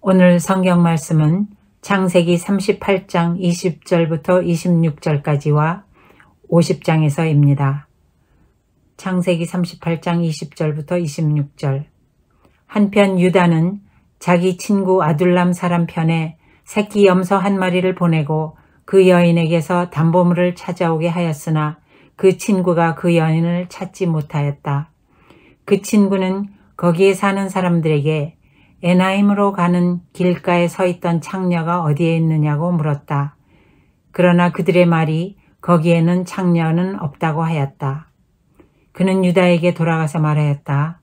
오늘 성경 말씀은 창세기 38장 20절부터 26절까지와 50장에서입니다. 창세기 38장 20절부터 26절. 한편 유다는 자기 친구 아둘람 사람 편에 새끼 염소 한 마리를 보내고 그 여인에게서 담보물을 찾아오게 하였으나 그 친구가 그 여인을 찾지 못하였다. 그 친구는 거기에 사는 사람들에게 에나임으로 가는 길가에 서 있던 창녀가 어디에 있느냐고 물었다. 그러나 그들의 말이 거기에는 창녀는 없다고 하였다. 그는 유다에게 돌아가서 말하였다.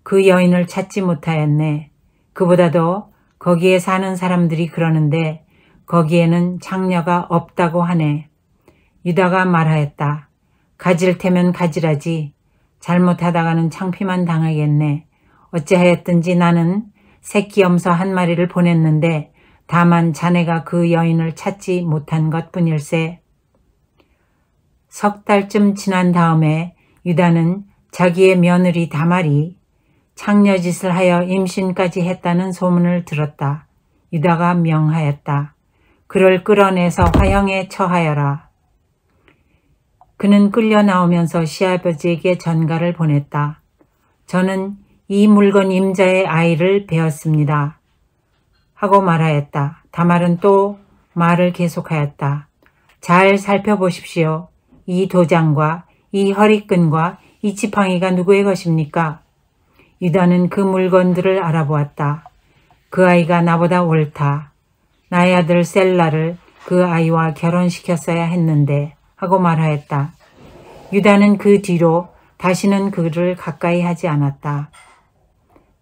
그 여인을 찾지 못하였네. 그보다도 거기에 사는 사람들이 그러는데 거기에는 창녀가 없다고 하네. 유다가 말하였다. 가질 테면 가지라지. 잘못하다가는 창피만 당하겠네. 어찌하였든지 나는 새끼 염소 한 마리를 보냈는데 다만 자네가 그 여인을 찾지 못한 것뿐일세. 석 달쯤 지난 다음에 유다는 자기의 며느리 다말이 창녀짓을 하여 임신까지 했다는 소문을 들었다. 유다가 명하였다. 그를 끌어내서 화형에 처하여라. 그는 끌려 나오면서 시아버지에게 전가를 보냈다. 저는 이 물건 임자의 아이를 베었습니다. 하고 말하였다. 다말은 또 말을 계속하였다. 잘 살펴보십시오. 이 도장과 이 허리끈과 이 지팡이가 누구의 것입니까? 유다는 그 물건들을 알아보았다. 그 아이가 나보다 옳다. 나의 아들 셀라를 그 아이와 결혼시켰어야 했는데 하고 말하였다. 유다는 그 뒤로 다시는 그를 가까이 하지 않았다.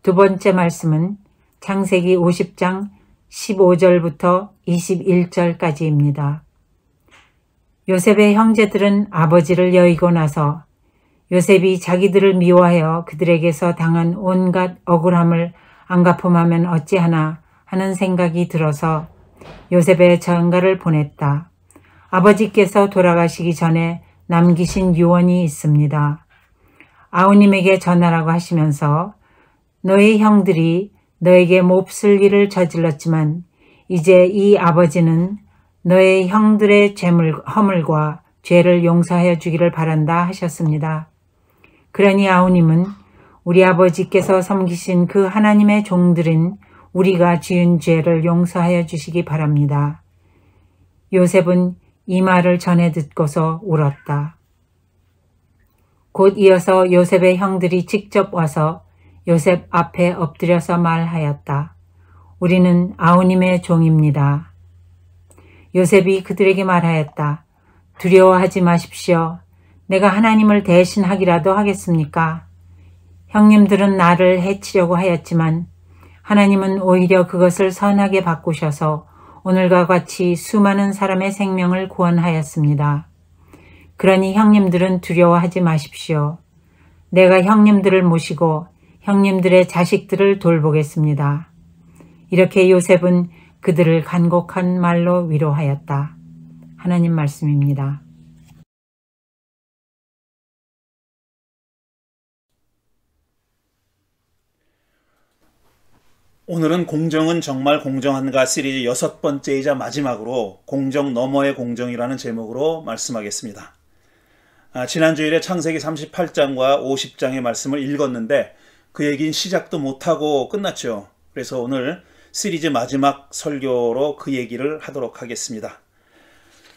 두 번째 말씀은 창세기 50장 15절부터 21절까지입니다. 요셉의 형제들은 아버지를 여의고 나서 요셉이 자기들을 미워하여 그들에게서 당한 온갖 억울함을 안 갚음하면 어찌하나 하는 생각이 들어서 요셉의 전가를 보냈다. 아버지께서 돌아가시기 전에 남기신 유언이 있습니다. 아우님에게 전하라고 하시면서 너의 형들이 너에게 몹쓸 일을 저질렀지만 이제 이 아버지는 너의 형들의 허물과 죄를 용서하여 주기를 바란다 하셨습니다. 그러니 아우님은 우리 아버지께서 섬기신 그 하나님의 종들인 우리가 지은 죄를 용서하여 주시기 바랍니다. 요셉은 이 말을 전해 듣고서 울었다. 곧 이어서 요셉의 형들이 직접 와서 요셉 앞에 엎드려서 말하였다. 우리는 아우님의 종입니다. 요셉이 그들에게 말하였다. 두려워하지 마십시오. 내가 하나님을 대신하기라도 하겠습니까? 형님들은 나를 해치려고 하였지만 하나님은 오히려 그것을 선하게 바꾸셔서 오늘과 같이 수많은 사람의 생명을 구원하였습니다. 그러니 형님들은 두려워하지 마십시오. 내가 형님들을 모시고 형님들의 자식들을 돌보겠습니다. 이렇게 요셉은 그들을 간곡한 말로 위로하였다. 하나님 말씀입니다. 오늘은 공정은 정말 공정한가 시리즈 6번째이자 마지막으로 공정 너머의 공정이라는 제목으로 말씀하겠습니다. 지난 주일에 창세기 38장과 50장의 말씀을 읽었는데 그 얘기는 시작도 못하고 끝났죠. 그래서 오늘 시리즈 마지막 설교로 그 얘기를 하도록 하겠습니다.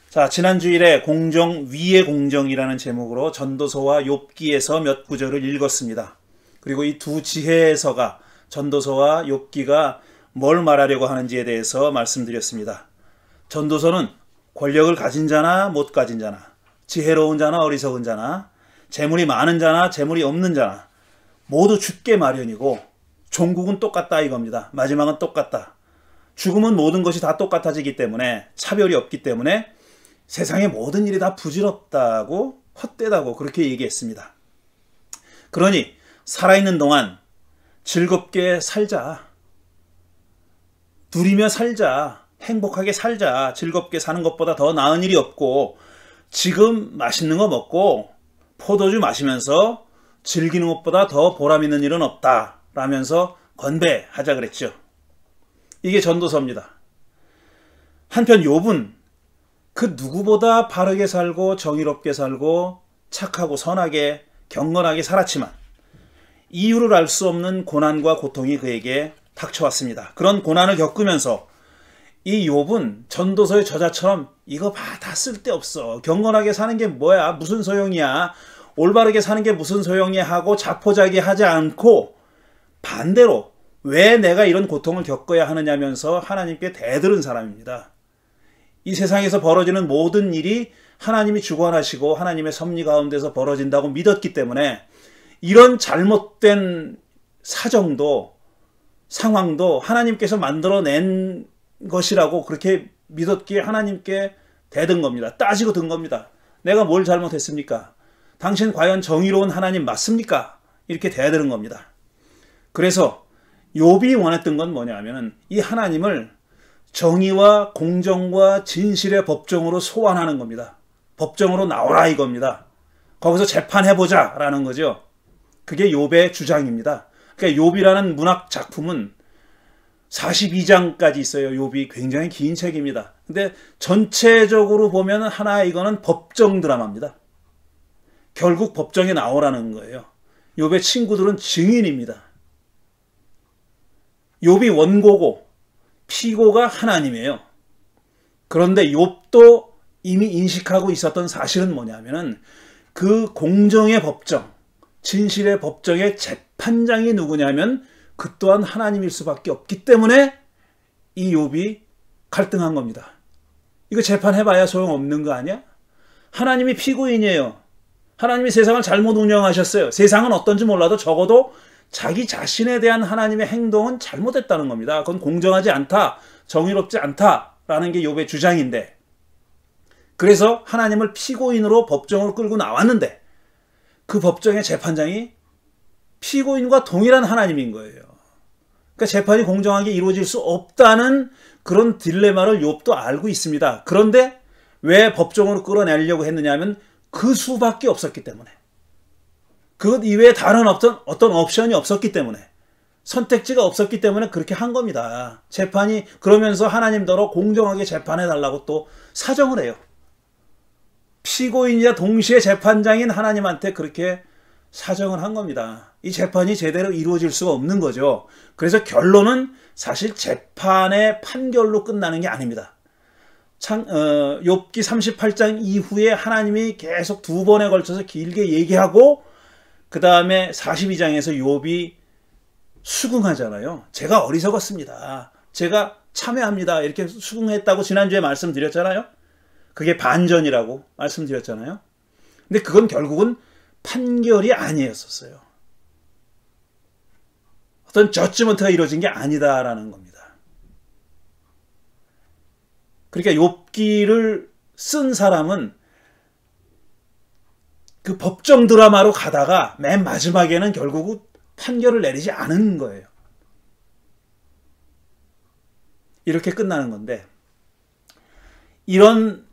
자, 지난 주일에 공정 위의 공정이라는 제목으로 전도서와 욥기에서 몇 구절을 읽었습니다. 그리고 이 두 지혜서가 전도서와 욥기가 뭘 말하려고 하는지에 대해서 말씀드렸습니다. 전도서는 권력을 가진 자나 못 가진 자나, 지혜로운 자나 어리석은 자나, 재물이 많은 자나 재물이 없는 자나 모두 죽게 마련이고 종국은 똑같다 이겁니다. 마지막은 똑같다. 죽으면 모든 것이 다 똑같아지기 때문에 차별이 없기 때문에 세상의 모든 일이 다 부질없다고 헛되다고 그렇게 얘기했습니다. 그러니 살아있는 동안 즐겁게 살자. 누리며 살자. 행복하게 살자. 즐겁게 사는 것보다 더 나은 일이 없고 지금 맛있는 거 먹고 포도주 마시면서 즐기는 것보다 더 보람 있는 일은 없다 라면서 건배하자 그랬죠. 이게 전도서입니다. 한편 욥은 그 누구보다 바르게 살고 정의롭게 살고 착하고 선하게 경건하게 살았지만 이유를 알 수 없는 고난과 고통이 그에게 닥쳐왔습니다. 그런 고난을 겪으면서 이 욥은 전도서의 저자처럼 이거 봐, 다 쓸데없어. 경건하게 사는 게 뭐야? 무슨 소용이야? 올바르게 사는 게 무슨 소용이야? 하고 자포자기하지 않고 반대로 왜 내가 이런 고통을 겪어야 하느냐면서 하나님께 대들은 사람입니다. 이 세상에서 벌어지는 모든 일이 하나님이 주관하시고 하나님의 섭리 가운데서 벌어진다고 믿었기 때문에 이런 잘못된 사정도 상황도 하나님께서 만들어낸 것이라고 그렇게 믿었기에 하나님께 대든 겁니다. 따지고 든 겁니다. 내가 뭘 잘못했습니까? 당신 과연 정의로운 하나님 맞습니까? 이렇게 대드는 겁니다. 그래서 욥이 원했던 건 뭐냐면은 이 하나님을 정의와 공정과 진실의 법정으로 소환하는 겁니다. 법정으로 나오라 이겁니다. 거기서 재판해보자 라는 거죠. 그게 욥의 주장입니다. 그러니까 욥이라는 문학 작품은 42장까지 있어요. 욥이 굉장히 긴 책입니다. 근데 전체적으로 보면 하나의 이거는 법정 드라마입니다. 결국 법정에 나오라는 거예요. 욥의 친구들은 증인입니다. 욥이 원고고 피고가 하나님이에요. 그런데 욥도 이미 인식하고 있었던 사실은 뭐냐면은 그 공정의 법정, 진실의 법정의 재판장이 누구냐면 그 또한 하나님일 수밖에 없기 때문에 이 욥이 갈등한 겁니다. 이거 재판해봐야 소용없는 거 아니야? 하나님이 피고인이에요. 하나님이 세상을 잘못 운영하셨어요. 세상은 어떤지 몰라도 적어도 자기 자신에 대한 하나님의 행동은 잘못했다는 겁니다. 그건 공정하지 않다, 정의롭지 않다라는 게 욥의 주장인데, 그래서 하나님을 피고인으로 법정으로 끌고 나왔는데 그 법정의 재판장이 피고인과 동일한 하나님인 거예요. 그러니까 재판이 공정하게 이루어질 수 없다는 그런 딜레마를 욥도 알고 있습니다. 그런데 왜 법정으로 끌어내려고 했느냐 하면 그 수밖에 없었기 때문에, 그것 이외에 다른 어떤 옵션이 없었기 때문에, 선택지가 없었기 때문에 그렇게 한 겁니다. 재판이 그러면서 하나님더러 공정하게 재판해달라고 또 사정을 해요. 피고인이자 동시에 재판장인 하나님한테 그렇게 사정을 한 겁니다. 이 재판이 제대로 이루어질 수가 없는 거죠. 그래서 결론은 사실 재판의 판결로 끝나는 게 아닙니다. 욥기 38장 이후에 하나님이 계속 두 번에 걸쳐서 길게 얘기하고 그 다음에 42장에서 욥이 수긍하잖아요. 제가 어리석었습니다. 제가 참회합니다. 이렇게 수긍했다고 지난주에 말씀드렸잖아요. 그게 반전이라고 말씀드렸잖아요. 근데 그건 결국은 판결이 아니었었어요. 어떤 저지먼트가 이루어진 게 아니다라는 겁니다. 그러니까 욥기를 쓴 사람은 그 법정 드라마로 가다가 맨 마지막에는 결국은 판결을 내리지 않은 거예요. 이렇게 끝나는 건데, 이런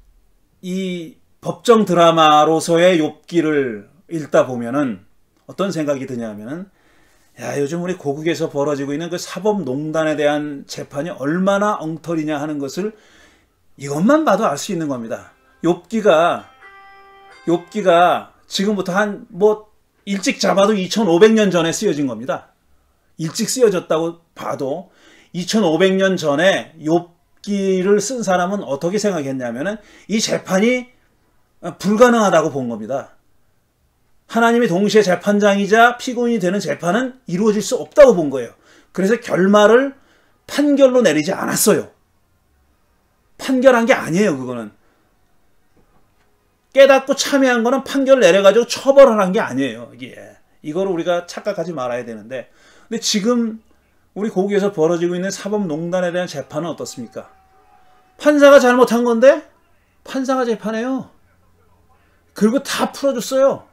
이 법정 드라마로서의 욥기를 읽다 보면은 어떤 생각이 드냐면은, 야, 요즘 우리 고국에서 벌어지고 있는 그 사법농단에 대한 재판이 얼마나 엉터리냐 하는 것을 이것만 봐도 알 수 있는 겁니다. 욥기가 지금부터 일찍 잡아도 2500년 전에 쓰여진 겁니다. 일찍 쓰여졌다고 봐도 2500년 전에 욥기를 쓴 사람은 어떻게 생각했냐면은 이 재판이 불가능하다고 본 겁니다. 하나님이 동시에 재판장이자 피고인이 되는 재판은 이루어질 수 없다고 본 거예요. 그래서 결말을 판결로 내리지 않았어요. 판결한 게 아니에요, 그거는. 깨닫고 참여한 거는 판결을 내려가지고 처벌을 한 게 아니에요, 이게. 이거를 우리가 착각하지 말아야 되는데. 근데 지금 우리 고국에서 벌어지고 있는 사법농단에 대한 재판은 어떻습니까? 판사가 잘못한 건데 판사가 재판해요. 그리고 다 풀어줬어요.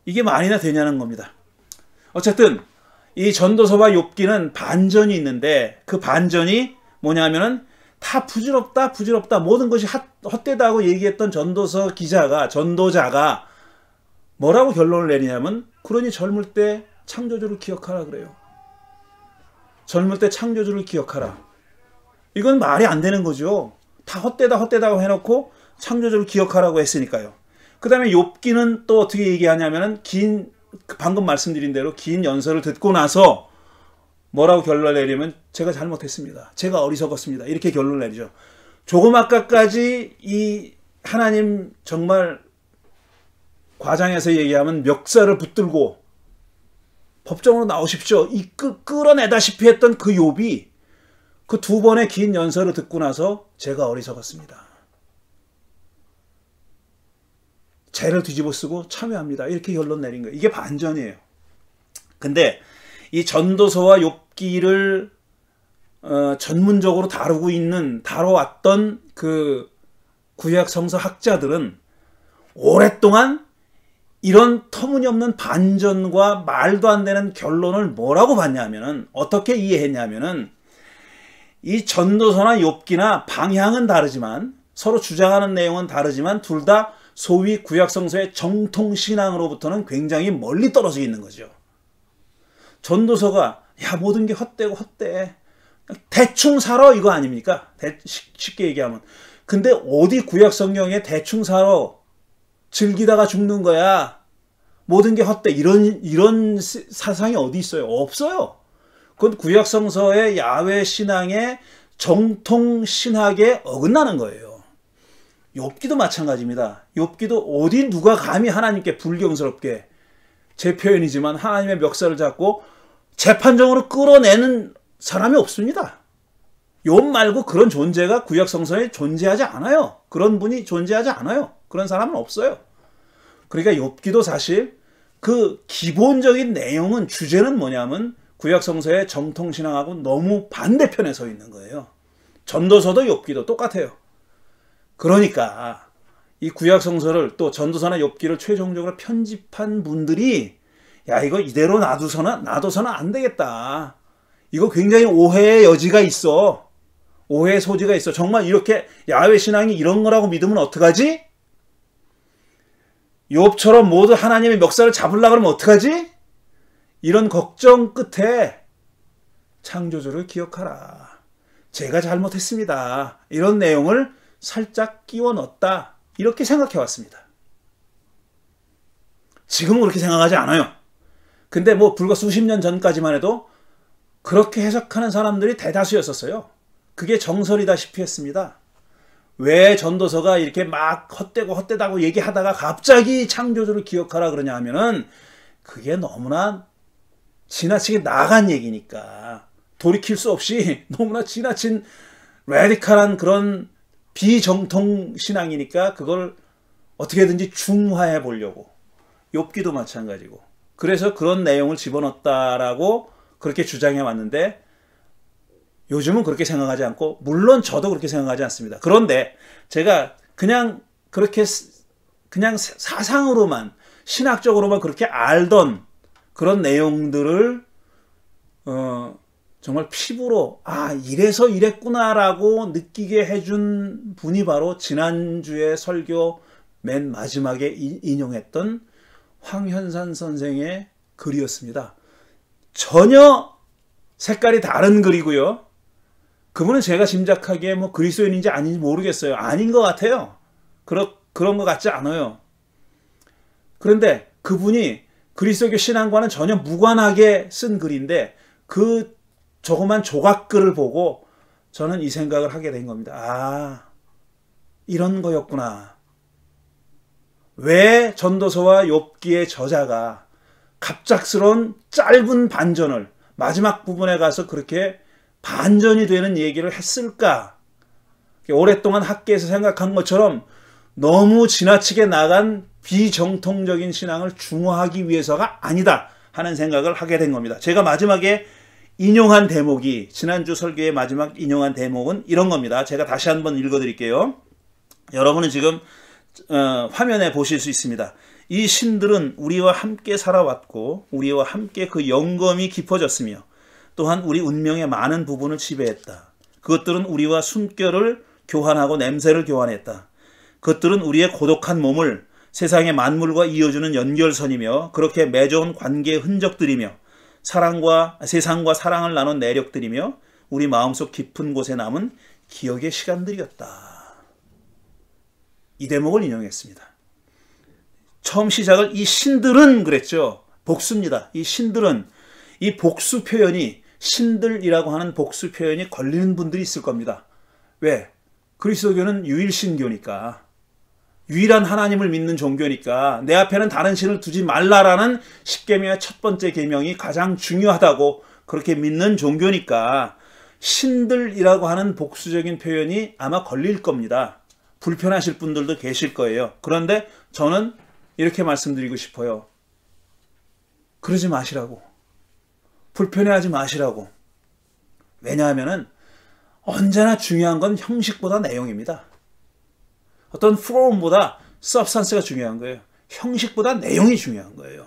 이게 말이나 되냐는 겁니다. 어쨌든 이 전도서와 욥기는 반전이 있는데, 그 반전이 뭐냐면은 다 부질없다 모든 것이 헛되다고 얘기했던 전도자가 뭐라고 결론을 내리냐면 그러니 젊을 때 창조주를 기억하라 그래요. 젊을 때 창조주를 기억하라. 이건 말이 안 되는 거죠. 다 헛되다고 해놓고 창조주를 기억하라고 했으니까요. 그 다음에 욥기는 또 어떻게 얘기하냐면은 방금 말씀드린 대로 긴 연설을 듣고 나서 뭐라고 결론을 내리면 제가 잘못했습니다. 제가 어리석었습니다. 이렇게 결론을 내리죠. 조금 아까까지 이 하나님 정말 과장해서 얘기하면 멱살을 붙들고 법정으로 나오십시오. 끌어내다시피 했던 그 욥이 그 두 번의 긴 연설을 듣고 나서 제가 어리석었습니다. 죄를 뒤집어 쓰고 참여합니다. 이렇게 결론 내린 거예요. 이게 반전이에요. 근데 이 전도서와 욥기를 전문적으로 다뤄왔던 그 구약 성서 학자들은 오랫동안 이런 터무니없는 반전과 말도 안 되는 결론을 뭐라고 봤냐면은, 어떻게 이해했냐면은, 이 전도서나 욥기나 방향은 다르지만, 서로 주장하는 내용은 다르지만, 둘 다 소위 구약 성서의 정통 신앙으로부터는 굉장히 멀리 떨어져 있는 거죠. 전도서가 야 모든 게 헛되고 헛돼. 대충 살아 이거 아닙니까? 쉽게 얘기하면. 근데 어디 구약 성경에 대충 살아 즐기다가 죽는 거야. 모든 게 헛돼. 이런 사상이 어디 있어요? 없어요. 그건 구약 성서의 야훼 신앙의 정통 신학에 어긋나는 거예요. 욥기도 마찬가지입니다. 욥기도 어디 누가 감히 하나님께 불경스럽게, 제 표현이지만 하나님의 멱살을 잡고 재판정으로 끌어내는 사람이 없습니다. 욥 말고 그런 존재가 구약 성서에 존재하지 않아요. 그런 분이 존재하지 않아요. 그런 사람은 없어요. 그러니까 욥기도 사실 그 기본적인 내용은, 주제는 뭐냐면 구약 성서의 정통 신앙하고 너무 반대편에 서 있는 거예요. 전도서도 욥기도 똑같아요. 그러니까 이 구약 성서를 또 전도서나 욥기를 최종적으로 편집한 분들이 야 이거 이대로 놔둬서는 안 되겠다. 이거 굉장히 오해의 여지가 있어. 오해의 소지가 있어. 정말 이렇게 야훼 신앙이 이런 거라고 믿으면 어떡하지? 욥처럼 모두 하나님의 멱살을 잡으려고 그러면 어떡하지? 이런 걱정 끝에 창조주를 기억하라. 제가 잘못했습니다. 이런 내용을 살짝 끼워 넣었다. 이렇게 생각해 왔습니다. 지금은 그렇게 생각하지 않아요. 근데 뭐 불과 수십 년 전까지만 해도 그렇게 해석하는 사람들이 대다수였었어요. 그게 정설이다시피 했습니다. 왜 전도서가 이렇게 막 헛되다고 얘기하다가 갑자기 창조주를 기억하라 그러냐 하면은 그게 너무나 지나치게 나간 얘기니까, 돌이킬 수 없이 너무나 지나친 레디컬한 그런 비정통 신앙이니까 그걸 어떻게든지 중화해 보려고. 욥기도 마찬가지고. 그래서 그런 내용을 집어넣었다라고 그렇게 주장해 왔는데 요즘은 그렇게 생각하지 않고, 물론 저도 그렇게 생각하지 않습니다. 그런데 제가 그냥 사상으로만, 신학적으로만 그렇게 알던 그런 내용들을 정말 피부로 이래서 이랬구나라고 느끼게 해준 분이 바로 지난주에 설교 맨 마지막에 인용했던 황현산 선생의 글이었습니다. 전혀 색깔이 다른 글이고요. 그분은 제가 짐작하기에 뭐 그리스도인인지 아닌지 모르겠어요. 아닌 것 같아요. 그런 것 같지 않아요. 그런데 그분이 그리스도교 신앙과는 전혀 무관하게 쓴 글인데 그 조그만 조각글을 보고 저는 이 생각을 하게 된 겁니다. 이런 거였구나. 왜 전도서와 욥기의 저자가 갑작스러운 짧은 반전을 마지막 부분에 가서 그렇게 반전이 되는 얘기를 했을까? 오랫동안 학계에서 생각한 것처럼 너무 지나치게 나간 비정통적인 신앙을 중화하기 위해서가 아니다 하는 생각을 하게 된 겁니다. 제가 마지막에 인용한 대목이, 지난주 설교의 마지막 인용한 대목은 이런 겁니다. 제가 다시 한번 읽어드릴게요. 여러분은 지금 화면에 보실 수 있습니다. 이 신들은 우리와 함께 살아왔고 우리와 함께 그 영검이 깊어졌으며 또한 우리 운명의 많은 부분을 지배했다. 그것들은 우리와 숨결을 교환하고 냄새를 교환했다. 그것들은 우리의 고독한 몸을 세상의 만물과 이어주는 연결선이며 그렇게 맺어온 관계의 흔적들이며 세상과 사랑을 나눈 내력들이며 우리 마음속 깊은 곳에 남은 기억의 시간들이었다. 이 대목을 인용했습니다. 처음 시작을 이 신들은 그랬죠. 복수입니다. 이 신들은 이 복수 표현이 신들이라고 하는 복수 표현이 걸리는 분들이 있을 겁니다. 왜? 그리스도교는 유일신교니까. 유일한 하나님을 믿는 종교니까 내 앞에는 다른 신을 두지 말라라는 십계명의 첫 번째 계명이 가장 중요하다고 그렇게 믿는 종교니까 신들이라고 하는 복수적인 표현이 아마 걸릴 겁니다. 불편하실 분들도 계실 거예요. 그런데 저는 이렇게 말씀드리고 싶어요. 그러지 마시라고. 불편해하지 마시라고. 왜냐하면은 언제나 중요한 건 형식보다 내용입니다. 어떤 form보다 substance가 중요한 거예요. 형식보다 내용이 중요한 거예요.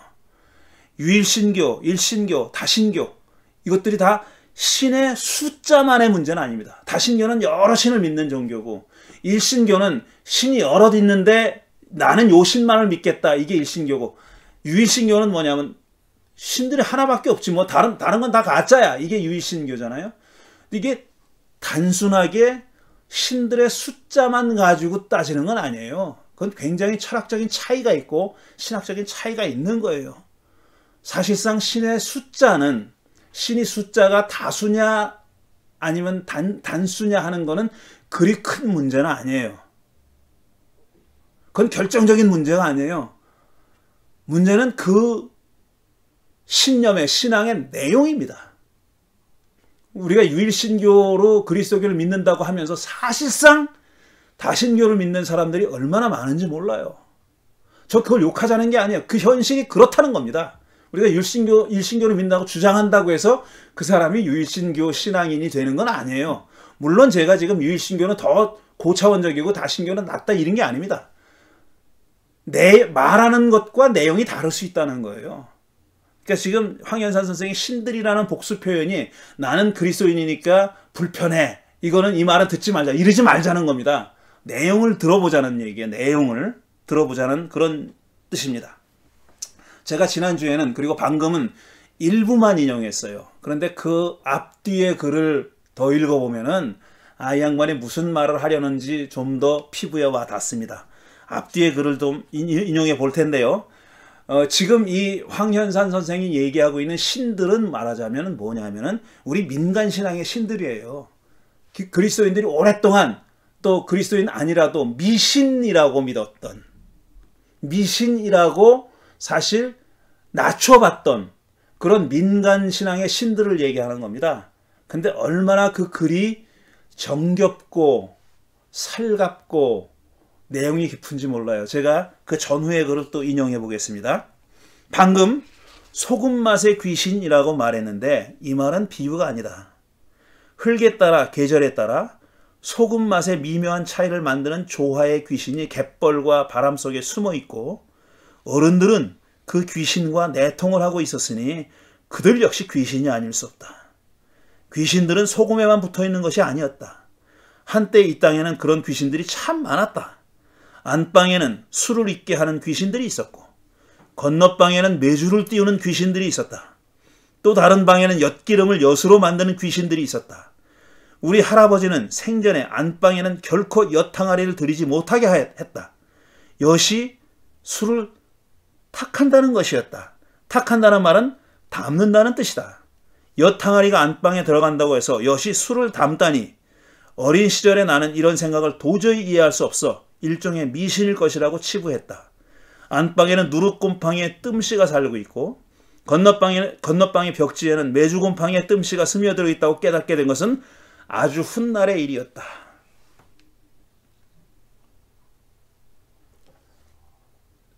유일신교, 일신교, 다신교 이것들이 다 신의 숫자만의 문제는 아닙니다. 다신교는 여러 신을 믿는 종교고 일신교는 신이 여럿 있는데 나는 요 신만을 믿겠다. 이게 일신교고 유일신교는 뭐냐면 신들이 하나밖에 없지 뭐 다른 건 다 가짜야. 이게 유일신교잖아요. 이게 단순하게 신들의 숫자만 가지고 따지는 건 아니에요. 그건 굉장히 철학적인 차이가 있고 신학적인 차이가 있는 거예요. 사실상 신의 숫자는 신이 숫자가 다수냐 아니면 단수냐 하는 거는 그리 큰 문제는 아니에요. 그건 결정적인 문제가 아니에요. 문제는 그 신념의 신앙의 내용입니다. 우리가 유일신교로 그리스도교를 믿는다고 하면서 사실상 다신교를 믿는 사람들이 얼마나 많은지 몰라요. 저 그걸 욕하자는 게 아니에요. 그 현실이 그렇다는 겁니다. 우리가 일신교를 믿는다고 주장한다고 해서 그 사람이 유일신교 신앙인이 되는 건 아니에요. 물론 제가 지금 유일신교는 더 고차원적이고 다신교는 낫다 이런 게 아닙니다. 내 말하는 것과 내용이 다를 수 있다는 거예요. 그러니까 지금 황현산 선생이 신들이라는 복수 표현이 나는 그리스도인이니까 불편해. 이거는 이 말은 듣지 말자. 이러지 말자는 겁니다. 내용을 들어보자는 얘기예요. 내용을 들어보자는 그런 뜻입니다. 제가 지난주에는 그리고 방금은 일부만 인용했어요. 그런데 그 앞뒤의 글을 더 읽어보면은 이 양반이 무슨 말을 하려는지 좀 더 피부에 와 닿습니다. 앞뒤의 글을 좀 인용해 볼 텐데요. 지금 이 황현산 선생이 얘기하고 있는 신들은 말하자면 뭐냐면은 우리 민간신앙의 신들이에요. 그리스도인들이 오랫동안 또 그리스도인 아니라도 미신이라고 믿었던 미신이라고 사실 낮춰봤던 그런 민간신앙의 신들을 얘기하는 겁니다. 근데 얼마나 그 글이 정겹고 살갑고 내용이 깊은지 몰라요. 제가 그 전후의 글을 또 인용해 보겠습니다. 방금 소금 맛의 귀신이라고 말했는데 이 말은 비유가 아니다. 흙에 따라 계절에 따라 소금 맛의 미묘한 차이를 만드는 조화의 귀신이 갯벌과 바람 속에 숨어 있고 어른들은 그 귀신과 내통을 하고 있었으니 그들 역시 귀신이 아닐 수 없다. 귀신들은 소금에만 붙어 있는 것이 아니었다. 한때 이 땅에는 그런 귀신들이 참 많았다. 안방에는 술을 잊게 하는 귀신들이 있었고 건너방에는 메주를 띄우는 귀신들이 있었다. 또 다른 방에는 엿기름을 엿으로 만드는 귀신들이 있었다. 우리 할아버지는 생전에 안방에는 결코 엿항아리를 들이지 못하게 했다. 엿이 술을 탁한다는 것이었다. 탁한다는 말은 담는다는 뜻이다. 엿항아리가 안방에 들어간다고 해서 엿이 술을 담다니 어린 시절에 나는 이런 생각을 도저히 이해할 수 없어 일종의 미신일 것이라고 치부했다. 안방에는 누룩곰팡이의 뜸씨가 살고 있고 건너방의 벽지에는 메주곰팡이의 뜸씨가 스며들어 있다고 깨닫게 된 것은 아주 훗날의 일이었다.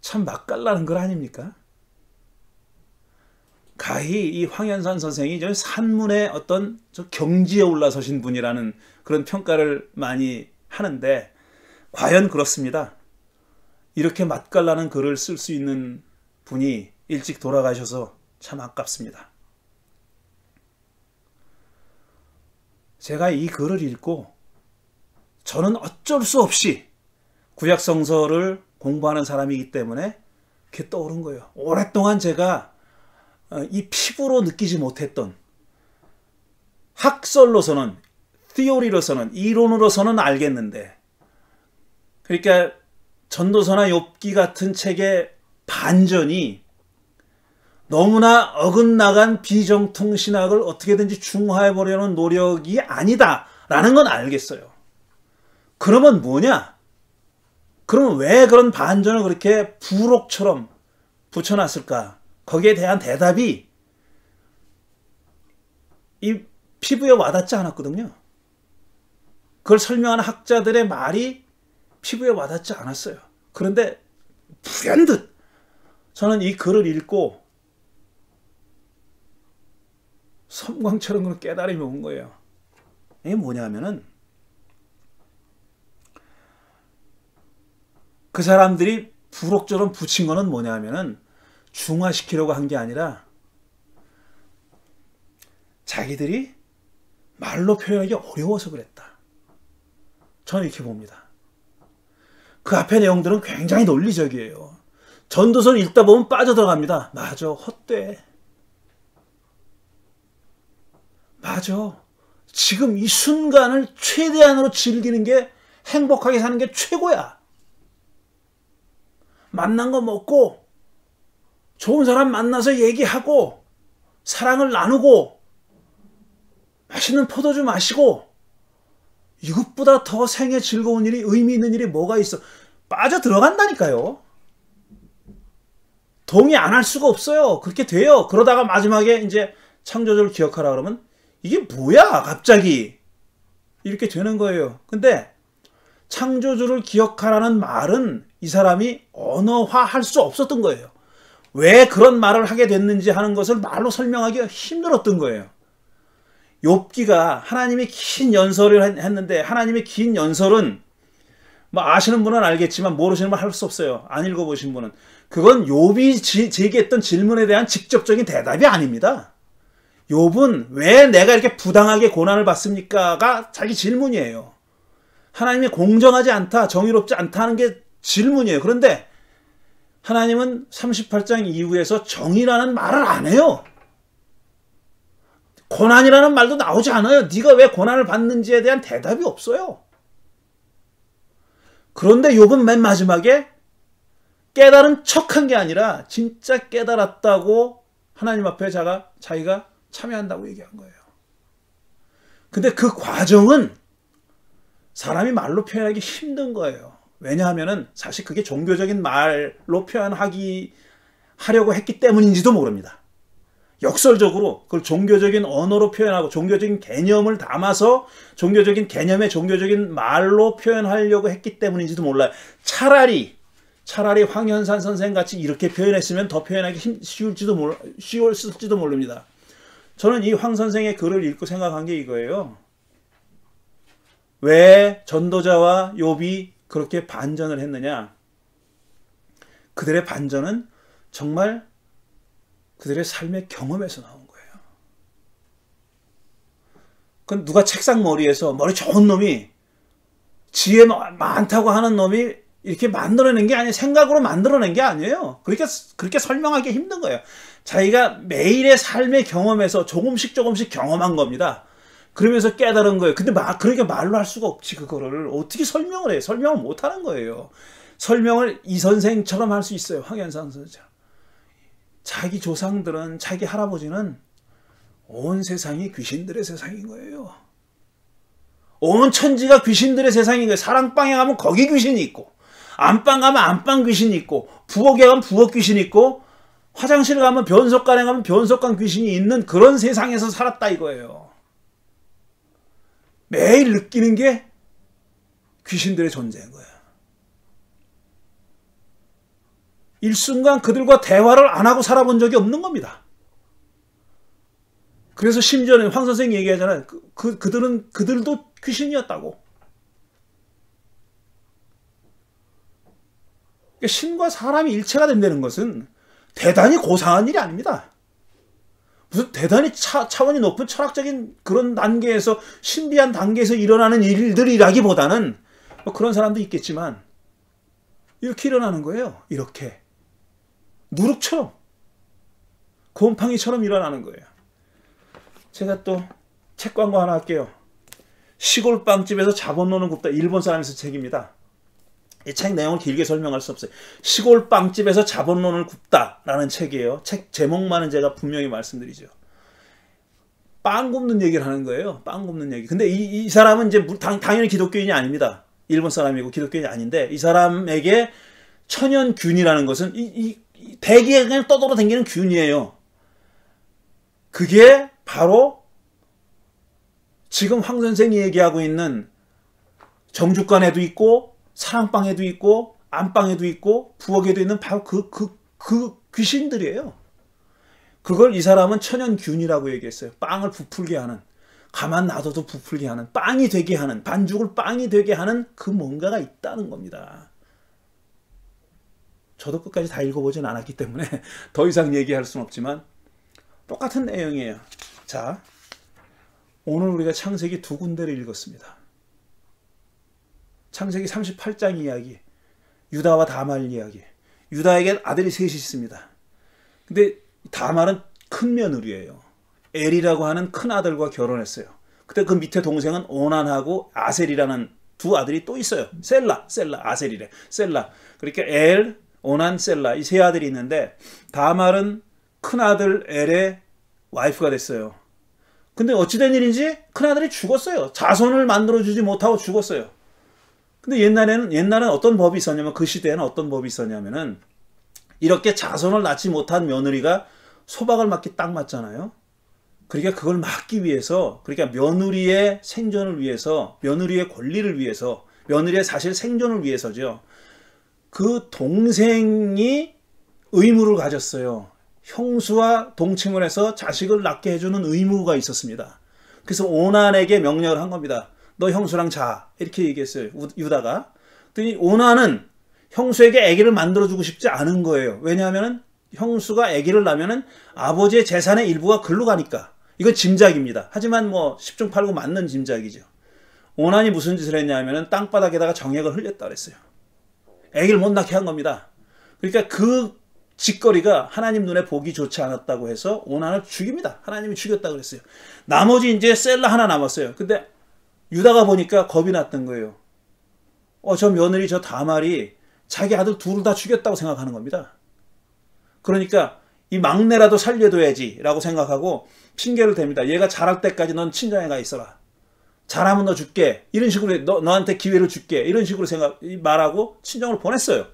참 맛깔나는 글 아닙니까? 가히 이 황현산 선생이 저 산문의 어떤 저 경지에 올라서신 분이라는 그런 평가를 많이 하는데 과연 그렇습니다. 이렇게 맛깔나는 글을 쓸 수 있는 분이 일찍 돌아가셔서 참 아깝습니다. 제가 이 글을 읽고 저는 어쩔 수 없이 구약성서를 공부하는 사람이기 때문에 그게 떠오른 거예요. 오랫동안 제가 이 피부로 느끼지 못했던, 학설로서는, 티오리로서는, 이론으로서는 알겠는데, 그러니까 전도서나 욥기 같은 책의 반전이 너무나 어긋나간 비정통신학을 어떻게든지 중화해보려는 노력이 아니다라는 건 알겠어요. 그러면 뭐냐? 그러면 왜 그런 반전을 그렇게 부록처럼 붙여놨을까? 거기에 대한 대답이 이 피부에 와닿지 않았거든요. 그걸 설명하는 학자들의 말이 피부에 와닿지 않았어요. 그런데 불현듯 저는 이 글을 읽고 섬광처럼 그런 깨달음이 온 거예요. 이게 뭐냐면은 그 사람들이 부록처럼 붙인 거는 뭐냐면은 중화시키려고 한 게 아니라 자기들이 말로 표현하기 어려워서 그랬다. 저는 이렇게 봅니다. 그 앞의 내용들은 굉장히 논리적이에요. 전도서를 읽다 보면 빠져들어갑니다. 맞아, 헛돼. 맞아. 지금 이 순간을 최대한으로 즐기는 게, 행복하게 사는 게 최고야. 만난 거 먹고 좋은 사람 만나서 얘기하고 사랑을 나누고 맛있는 포도주 마시고, 이것보다 더 생애 즐거운 일이, 의미 있는 일이 뭐가 있어. 빠져 들어간다니까요. 동의 안 할 수가 없어요. 그렇게 돼요. 그러다가 마지막에 이제 창조주를 기억하라 그러면 이게 뭐야 갑자기 이렇게 되는 거예요. 근데 창조주를 기억하라는 말은 이 사람이 언어화할 수 없었던 거예요. 왜 그런 말을 하게 됐는지 하는 것을 말로 설명하기가 힘들었던 거예요. 욥기가 하나님이 긴 연설을 했는데, 하나님의 긴 연설은 뭐 아시는 분은 알겠지만 모르시는 분은 할 수 없어요. 안 읽어보신 분은. 그건 욥이 제기했던 질문에 대한 직접적인 대답이 아닙니다. 욥은 왜 내가 이렇게 부당하게 고난을 받습니까가 자기 질문이에요. 하나님이 공정하지 않다, 정의롭지 않다는 게 질문이에요. 그런데 하나님은 38장 이후에서 정의라는 말을 안 해요. 고난이라는 말도 나오지 않아요. 네가 왜 고난을 받는지에 대한 대답이 없어요. 그런데 욥은 맨 마지막에 깨달은 척한 게 아니라 진짜 깨달았다고 하나님 앞에 자기가 참여한다고 얘기한 거예요. 근데 그 과정은 사람이 말로 표현하기 힘든 거예요. 왜냐하면은 사실 그게 종교적인 말로 하려고 했기 때문인지도 모릅니다. 역설적으로 그걸 종교적인 언어로 표현하고 종교적인 개념을 담아서 종교적인 개념에 종교적인 말로 표현하려고 했기 때문인지도 몰라요. 차라리 황현산 선생 같이 이렇게 표현했으면 더 표현하기 쉬웠을지도 모릅니다. 저는 이 황 선생의 글을 읽고 생각한 게 이거예요. 왜 전도자와 욥이 그렇게 반전을 했느냐? 그들의 반전은 정말 그들의 삶의 경험에서 나온 거예요. 그건 누가 책상 머리에서 머리 좋은 놈이, 지혜 많다고 하는 놈이 이렇게 만들어낸 게 아니에요. 생각으로 만들어낸 게 아니에요. 그렇게 설명하기 힘든 거예요. 자기가 매일의 삶의 경험에서 조금씩 경험한 겁니다. 그러면서 깨달은 거예요. 근데 그러니까 말로 할 수가 없지. 그거를 어떻게 설명을 해요? 설명을 못 하는 거예요. 설명을 이 선생처럼 할 수 있어요. 황현상 선생. 자기 조상들은, 자기 할아버지는 온 세상이 귀신들의 세상인 거예요. 온 천지가 귀신들의 세상인 거예요. 사랑방에 가면 거기 귀신이 있고, 안방 가면 안방 귀신이 있고, 부엌에 가면 부엌 귀신이 있고, 화장실 가면 변속관에 가면 변속관 귀신이 있는 그런 세상에서 살았다 이거예요. 매일 느끼는 게 귀신들의 존재인 거예요. 일순간 그들과 대화를 안 하고 살아본 적이 없는 겁니다. 그래서 심지어는 황 선생이 얘기하잖아요. 그들도 귀신이었다고. 그러니까 신과 사람이 일체가 된다는 것은 대단히 고상한 일이 아닙니다. 무슨 대단히 차원이 높은 철학적인 그런 단계에서, 신비한 단계에서 일어나는 일들이라기보다는 뭐 그런 사람도 있겠지만 이렇게 일어나는 거예요. 이렇게. 누룩처럼. 곰팡이처럼 일어나는 거예요. 제가 또 책 광고 하나 할게요. 시골 빵집에서 잡아놓는 굽다. 일본 사람이 쓴 책입니다. 이 책 내용을 길게 설명할 수 없어요. 시골 빵집에서 잡아놓는 굽다라는 책이에요. 책 제목만은 제가 분명히 말씀드리죠. 빵 굽는 얘기를 하는 거예요. 빵 굽는 얘기. 근데 이 사람은 이제 당연히 기독교인이 아닙니다. 일본 사람이고 기독교인이 아닌데 이 사람에게 천연균이라는 것은 대기에 그냥 떠돌아다니는 균이에요. 그게 바로 지금 황 선생이 얘기하고 있는 정주간에도 있고 사랑방에도 있고 안방에도 있고 부엌에도 있는 바로 그 귀신들이에요. 그걸 이 사람은 천연균이라고 얘기했어요. 빵을 부풀게 하는, 가만 놔둬도 부풀게 하는, 빵이 되게 하는, 반죽을 빵이 되게 하는 그 뭔가가 있다는 겁니다. 저도 끝까지 다 읽어보진 않았기 때문에 더 이상 얘기할 수는 없지만 똑같은 내용이에요. 자, 오늘 우리가 창세기 두 군데를 읽었습니다. 창세기 38장 이야기, 유다와 다말 이야기. 유다에게 아들이 셋이 있습니다. 근데 다말은 큰 며느리예요. 엘이라고 하는 큰 아들과 결혼했어요. 그때 그 밑에 동생은 오난하고 아셀이라는 두 아들이 또 있어요. 셀라, 아셀이래. 셀라. 그러니까 엘, 오난, 셀라 이 세 아들이 있는데 다말은 큰 아들 엘의 와이프가 됐어요. 근데 어찌된 일인지 큰아들이 죽었어요. 자손을 만들어주지 못하고 죽었어요. 근데 옛날에는 어떤 법이 있었냐면, 그 시대에는 어떤 법이 있었냐면은, 이렇게 자손을 낳지 못한 며느리가 소박을 맞기 딱 맞잖아요. 그러니까 그걸 막기 위해서, 그러니까 며느리의 생존을 위해서, 며느리의 권리를 위해서, 며느리의 사실 생존을 위해서죠. 그 동생이 의무를 가졌어요. 형수와 동침을 해서 자식을 낳게 해주는 의무가 있었습니다. 그래서 오난에게 명령을 한 겁니다. 너 형수랑 자. 이렇게 얘기했어요. 유다가. 그랬더니 오난은 형수에게 아기를 만들어주고 싶지 않은 거예요. 왜냐하면 형수가 아기를 낳으면 아버지의 재산의 일부가 글로 가니까. 이건 짐작입니다. 하지만 뭐 10중 8구 맞는 짐작이죠. 오난이 무슨 짓을 했냐면 땅바닥에다가 정액을 흘렸다 그랬어요. 아기를 못 낳게 한 겁니다. 그러니까 그 짓거리가 하나님 눈에 보기 좋지 않았다고 해서 오난을 죽입니다. 하나님이 죽였다고 그랬어요. 나머지 이제 셀라 하나 남았어요. 근데 유다가 보니까 겁이 났던 거예요. 저 며느리 저 다말이 자기 아들 둘을 다 죽였다고 생각하는 겁니다. 그러니까 이 막내라도 살려둬야지 라고 생각하고 핑계를 댑니다. 얘가 자랄 때까지 넌 친정에 가 있어라. 잘하면 너 줄게. 이런 식으로 너한테 기회를 줄게. 이런 식으로 말하고 친정으로 보냈어요.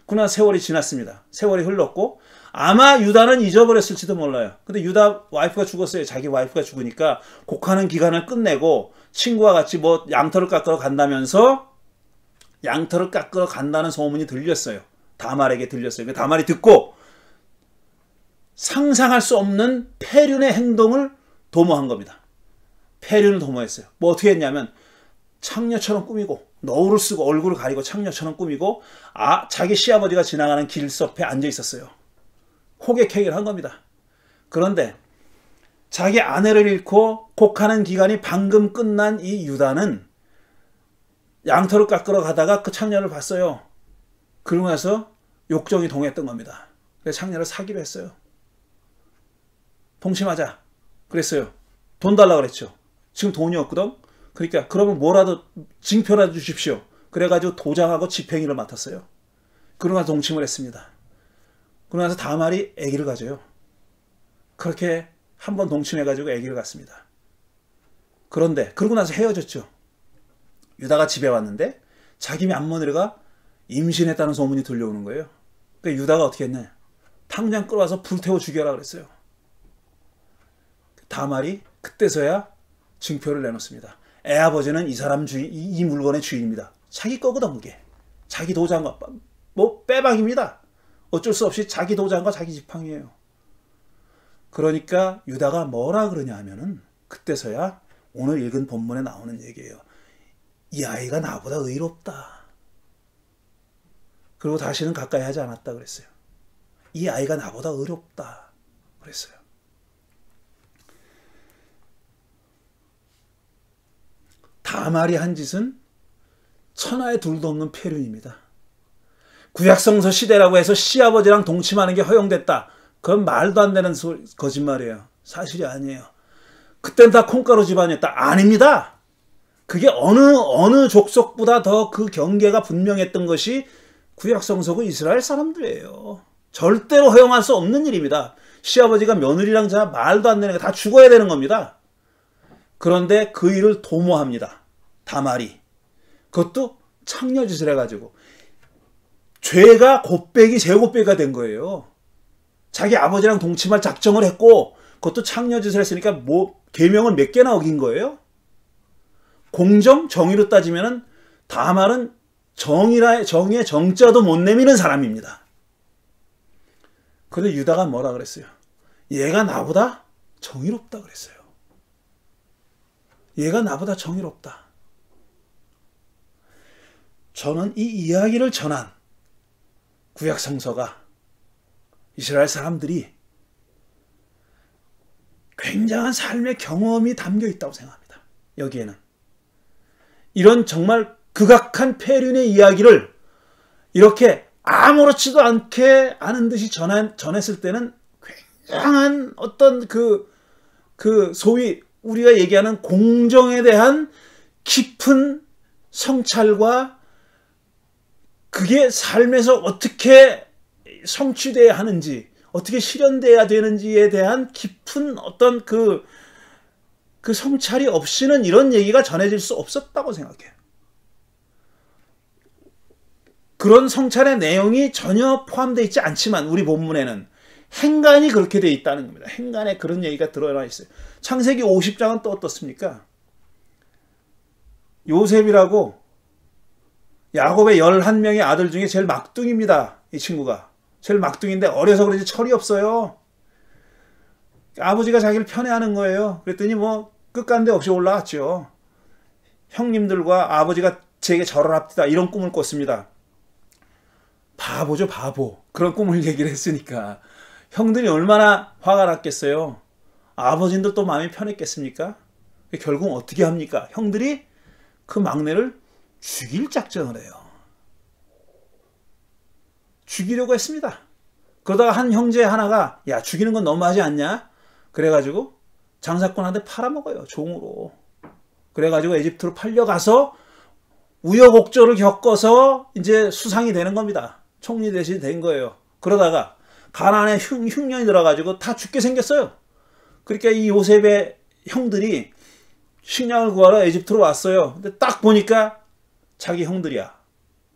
그러나 세월이 지났습니다. 세월이 흘렀고 아마 유다는 잊어버렸을지도 몰라요. 근데 유다 와이프가 죽었어요. 자기 와이프가 죽으니까 곡하는 기간을 끝내고 친구와 같이 뭐 양털을 깎으러 간다면서 양털을 깎으러 간다는 소문이 들렸어요. 다말에게 들렸어요. 다말이 듣고 상상할 수 없는 폐륜의 행동을 도모한 겁니다. 폐륜을 도모했어요. 뭐 어떻게 했냐면 창녀처럼 꾸미고 너울을 쓰고 얼굴을 가리고 창녀처럼 꾸미고 자기 시아버지가 지나가는 길섭에 앉아 있었어요. 호객행위를 한 겁니다. 그런데 자기 아내를 잃고 곡하는 기간이 방금 끝난 이 유다는 양털을 깎으러 가다가 그 창녀를 봤어요. 그러고 나서 욕정이 동했던 겁니다. 그래서 창녀를 사기로 했어요. 동침하자 그랬어요. 돈 달라고 그랬죠. 지금 돈이 없거든. 그러니까 그러면 뭐라도 징표라도 주십시오. 그래가지고 도장하고 집행위를 맡았어요. 그러고 나서 동침을 했습니다. 그러고 나서 다말이 아기를 가져요. 그렇게 한 번 동침해가지고 아기를 갖습니다. 그런데 그러고 나서 헤어졌죠. 유다가 집에 왔는데 자기 맏며느리가 임신했다는 소문이 들려오는 거예요. 그러니까 유다가 어떻게 했냐. 당장 끌어와서 불태워 죽여라 그랬어요. 다말이 그때서야 징표를 내놓습니다. 애아버지는 이 사람 주인, 이 물건의 주인입니다. 자기 거거든 그게. 자기 도장과 뭐 빼박입니다. 어쩔 수 없이 자기 도장과 자기 지팡이에요. 그러니까 유다가 뭐라 그러냐 하면은 그때서야 오늘 읽은 본문에 나오는 얘기예요. 이 아이가 나보다 의롭다. 그리고 다시는 가까이 하지 않았다 그랬어요. 이 아이가 나보다 의롭다 그랬어요. 다말이 한 짓은 천하에 둘도 없는 폐륜입니다. 구약성서 시대라고 해서 시아버지랑 동침하는 게 허용됐다. 그건 말도 안 되는 거짓말이에요. 사실이 아니에요. 그땐 다 콩가루 집안이었다. 아닙니다. 그게 어느 족속보다 더 그 경계가 분명했던 것이 구약성서고 이스라엘 사람들이에요. 절대로 허용할 수 없는 일입니다. 시아버지가 며느리랑 자 말도 안 되는 거 다 죽어야 되는 겁니다. 그런데 그 일을 도모합니다. 다말이. 그것도 창녀짓을 해가지고. 죄가 곱빼기 제곱빼기가 된 거예요. 자기 아버지랑 동침할 작정을 했고 그것도 창녀짓을 했으니까 뭐 계명을 몇 개나 어긴 거예요. 공정, 정의로 따지면은 다말은 정의의 정자도 못 내미는 사람입니다. 그런데 유다가 뭐라 그랬어요? 얘가 나보다 정의롭다 그랬어요. 얘가 나보다 정의롭다. 저는 이 이야기를 전한 구약성서가 이스라엘 사람들이 굉장한 삶의 경험이 담겨 있다고 생각합니다. 여기에는. 이런 정말 극악한 폐륜의 이야기를 이렇게 아무렇지도 않게 아는 듯이 전했을 때는 굉장한 어떤 그 소위 우리가 얘기하는 공정에 대한 깊은 성찰과 그게 삶에서 어떻게 성취돼야 하는지, 어떻게 실현돼야 되는지에 대한 깊은 어떤 그 성찰이 없이는 이런 얘기가 전해질 수 없었다고 생각해요. 그런 성찰의 내용이 전혀 포함되어 있지 않지만 우리 본문에는 행간이 그렇게 되어 있다는 겁니다. 행간에 그런 얘기가 드러나 있어요. 창세기 50장은 또 어떻습니까? 요셉이라고 야곱의 11명의 아들 중에 제일 막둥입니다. 이 친구가. 제일 막둥인데 어려서 그런지 철이 없어요. 아버지가 자기를 편애하는 거예요. 그랬더니 뭐 끝간데 없이 올라왔죠. 형님들과 아버지가 제게 절을 합시다. 이런 꿈을 꿨습니다. 바보죠, 바보. 그런 꿈을 얘기를 했으니까. 형들이 얼마나 화가 났겠어요. 아버지도 또 마음이 편했겠습니까? 결국 어떻게 합니까? 형들이 그 막내를 죽일 작정을 해요. 죽이려고 했습니다. 그러다가 한 형제 하나가 야 죽이는 건 너무하지 않냐? 그래가지고 장사꾼한테 팔아먹어요. 종으로. 그래가지고 에집트로 팔려가서 우여곡절을 겪어서 이제 수상이 되는 겁니다. 총리 대신 된 거예요. 그러다가 가나안에 흉년이 들어가지고 다 죽게 생겼어요. 그러니까 이 요셉의 형들이 식량을 구하러 에집트로 왔어요. 근데 딱 보니까 자기 형들이야.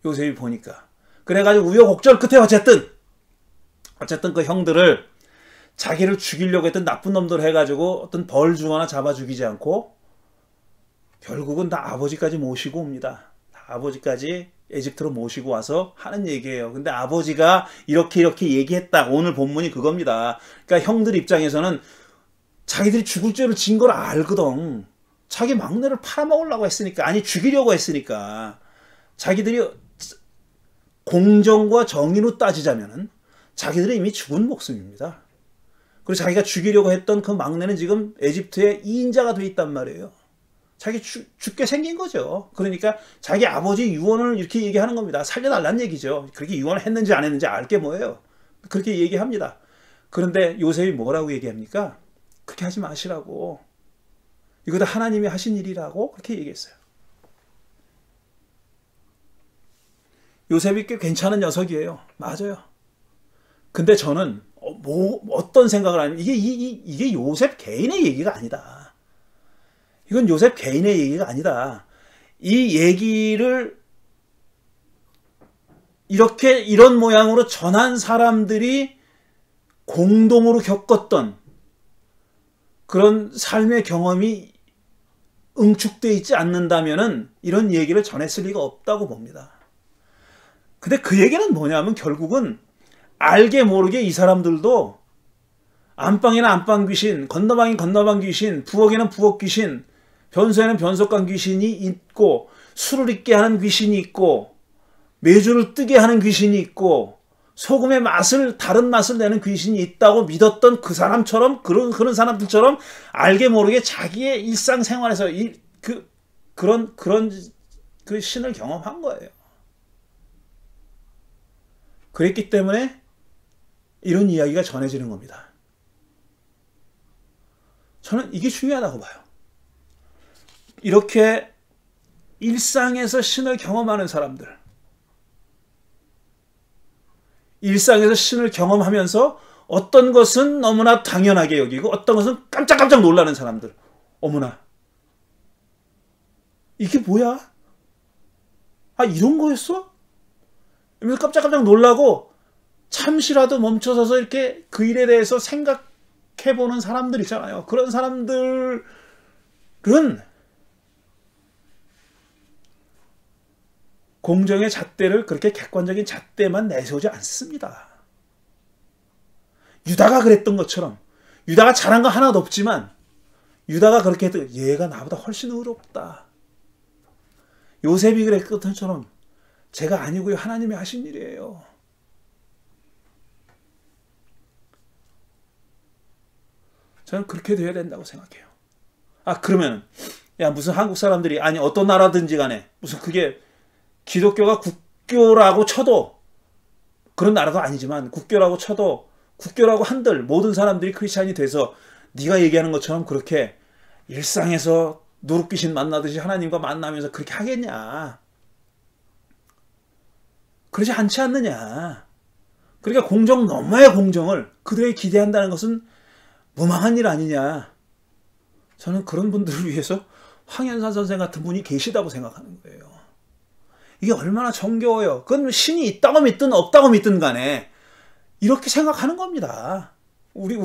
요셉이 보니까. 그래가지고 우여곡절 끝에 어쨌든 그 형들을 자기를 죽이려고 했던 나쁜 놈들 해가지고 어떤 벌 주거나 잡아 죽이지 않고 결국은 다 아버지까지 모시고 옵니다. 다 아버지까지 에집트로 모시고 와서 하는 얘기예요. 근데 아버지가 이렇게 얘기했다. 오늘 본문이 그겁니다. 그러니까 형들 입장에서는 자기들이 죽을 죄를 진 걸 알거든. 자기 막내를 팔아먹으려고 했으니까, 아니 죽이려고 했으니까. 자기들이 공정과 정의로 따지자면은 자기들이 이미 죽은 목숨입니다. 그리고 자기가 죽이려고 했던 그 막내는 지금 에집트의 2인자가 돼 있단 말이에요. 자기 죽게 생긴 거죠. 그러니까 자기 아버지 유언을 이렇게 얘기하는 겁니다. 살려달라는 얘기죠. 그렇게 유언을 했는지 안 했는지 알 게 뭐예요. 그렇게 얘기합니다. 그런데 요셉이 뭐라고 얘기합니까? 그렇게 하지 마시라고. 이거 다 하나님이 하신 일이라고 그렇게 얘기했어요. 요셉이 꽤 괜찮은 녀석이에요. 맞아요. 근데 저는 어떤 생각을 하냐면 이게 요셉 개인의 얘기가 아니다. 이건 요셉 개인의 얘기가 아니다. 이 얘기를 이런 모양으로 전한 사람들이 공동으로 겪었던 그런 삶의 경험이 응축되어 있지 않는다면은 이런 얘기를 전했을 리가 없다고 봅니다. 근데 그 얘기는 뭐냐면 결국은 알게 모르게 이 사람들도 안방에는 안방 귀신, 건너방엔 건너방 귀신, 부엌에는 부엌 귀신, 변소에는 변속간 귀신이 있고, 술을 잊게 하는 귀신이 있고, 메주를 뜨게 하는 귀신이 있고, 소금의 맛을 다른 맛을 내는 귀신이 있다고 믿었던 그 사람처럼, 그런 사람들처럼 알게 모르게 자기의 일상생활에서 그런 그 신을 경험한 거예요. 그랬기 때문에 이런 이야기가 전해지는 겁니다. 저는 이게 중요하다고 봐요. 이렇게 일상에서 신을 경험하는 사람들, 일상에서 신을 경험하면서 어떤 것은 너무나 당연하게 여기고 어떤 것은 깜짝깜짝 놀라는 사람들. 어머나, 이게 뭐야? 아, 이런 거였어? 이러면서 깜짝깜짝 놀라고 잠시라도 멈춰서서 이렇게 그 일에 대해서 생각해보는 사람들 있잖아요. 그런 사람들은 공정의 잣대를 그렇게 객관적인 잣대만 내세우지 않습니다. 유다가 그랬던 것처럼, 유다가 잘한 거 하나도 없지만 유다가 그렇게 해도 얘가 나보다 훨씬 의롭다. 요셉이 그랬던 것처럼 제가 아니고요, 하나님이 하신 일이에요. 저는 그렇게 돼야 된다고 생각해요. 아, 그러면 야, 무슨 한국 사람들이, 아니 어떤 나라든지 간에 무슨 그게 기독교가 국교라고 쳐도, 그런 나라도 아니지만 국교라고 쳐도, 국교라고 한들 모든 사람들이 크리스찬이 돼서 네가 얘기하는 것처럼 그렇게 일상에서 누룩귀신 만나듯이 하나님과 만나면서 그렇게 하겠냐? 그러지 않지 않느냐? 그러니까 공정 너머의 공정을 그들에게 기대한다는 것은 무망한 일 아니냐? 저는 그런 분들을 위해서 황현산 선생 같은 분이 계시다고 생각하는 거예요. 이게 얼마나 정겨워요. 그건 신이 있다고 믿든 없다고 믿든 간에 이렇게 생각하는 겁니다. 우리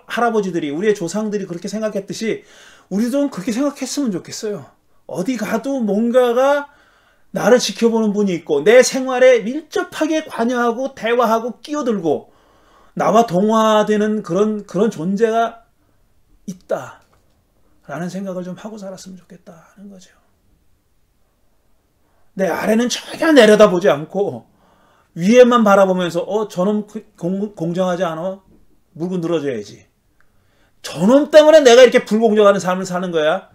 할아버지들이, 우리의 조상들이 그렇게 생각했듯이 우리도 그렇게 생각했으면 좋겠어요. 어디 가도 뭔가가 나를 지켜보는 분이 있고 내 생활에 밀접하게 관여하고 대화하고 끼어들고 나와 동화되는 그런 존재가 있다라는 생각을 좀 하고 살았으면 좋겠다는 거죠. 내 아래는 전혀 내려다보지 않고 위에만 바라보면서 저놈 공정하지 않아? 물고 늘어져야지. 저놈 때문에 내가 이렇게 불공정한 삶을 사는 거야?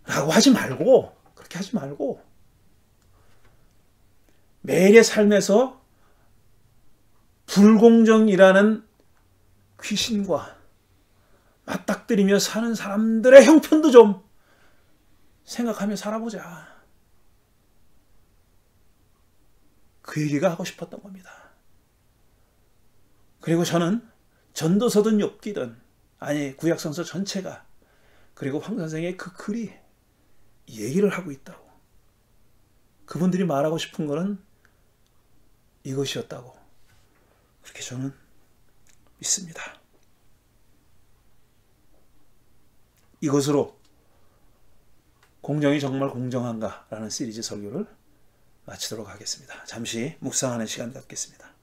라고 하지 말고, 그렇게 하지 말고, 매일의 삶에서 불공정이라는 귀신과 맞닥뜨리며 사는 사람들의 형편도 좀 생각하며 살아보자. 그 얘기가 하고 싶었던 겁니다. 그리고 저는 전도서든 욥기든, 아니 구약성서 전체가, 그리고 황 선생의 그 글이 이 얘기를 하고 있다고. 그분들이 말하고 싶은 거는 이것이었다고, 그렇게 저는 믿습니다. 이것으로 공정이 정말 공정한가? 라는 시리즈 설교를 마치도록 하겠습니다. 잠시 묵상하는 시간 갖겠습니다.